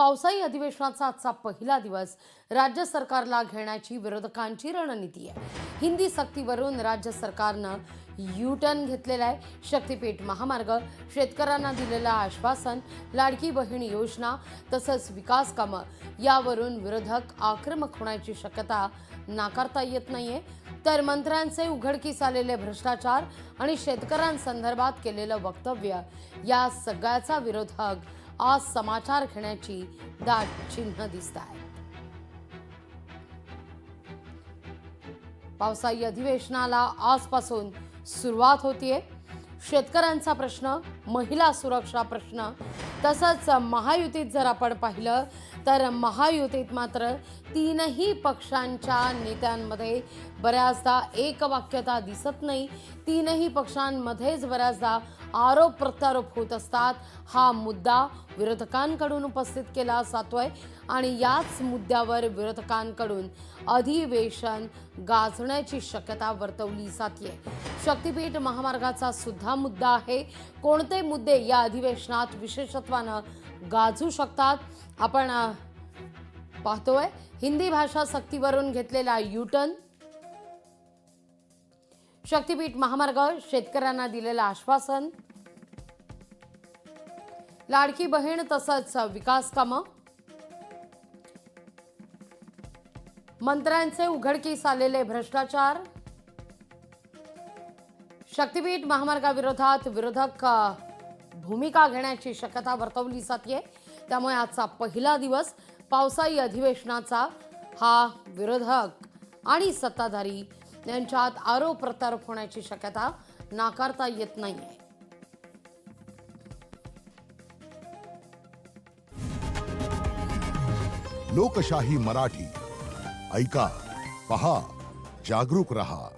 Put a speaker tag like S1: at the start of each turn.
S1: पावसाळी अधिवेशनाचा आजचा पहिला दिवस राज्य सरकारला घेण्याची विरोधकांची रणनीती आहे। हिंदी सक्तीवरून राज्य सरकारनं यू टर्न घेतलेला आहे। शक्तीपीठ महामार्ग, शेतकऱ्यांना दिलेलं आश्वासन, लाडकी बहीण योजना तसंच विकास कामं यावरून विरोधक आक्रमक होण्याची शक्यता नाकारता येत नाहीये। तर मंत्र्यांचे उघडकीस आलेले भ्रष्टाचार आणि शेतकऱ्यांसंदर्भात केलेलं वक्तव्य या सगळ्याचा विरोधक आज समाचार घेण्याची दाट चिन्ह दिसत आहेत। पावसाळी अधिवेशनाला आजपासून सुरुवात होतीये। शेतकऱ्यांचा प्रश्न, महिला सुरक्षा प्रश्न तसंच महायुतीत जर आपण पाहिलं तर महायुतीत मात्र तीनही पक्षांच्या नेत्यांमध्ये बऱ्याचदा एकवाक्यता दिसत नाही। तीनही पक्षांमध्येच बऱ्याचदा आरोप प्रत्यारोप होत असतात। हा मुद्दा विरोधकांकडून उपस्थित केला जातोय आणि याच मुद्द्यावर विरोधकांकडून अधिवेशन गाजण्याची शक्यता वर्तवली जाते। शक्तीपीठ महामार्गाचा सुद्धा मुद्दा आहे। कोणते मुद्दे या अधिवेशनात विशेषत्वानं गाजू शकतात आपण पाहतोय। हिंदी भाषा सक्तीवरून घेतलेला यू टर्न, शक्तीपीठ महामार्ग, शेतकऱ्यांना दिलेलं आश्वासन, लाडकी बहीण तसंच विकास कामं, मंत्र्यांचे उघडकीस आलेले भ्रष्टाचार, शक्तीपीठ महामार्गाविरोधात विरोधक भूमिका घेण्याची शक्यता वर्तवली जाते। त्यामुळे आजचा पहिला दिवस पावसाळी अधिवेशनाचा हा विरोधक आणि सत्ताधारी यांच्यात आरोप प्रत्यारोप होण्याची शक्यता नाकारता येत नाहीये।
S2: लोकशाही मराठी ऐका, पहा, जागरूक रहा।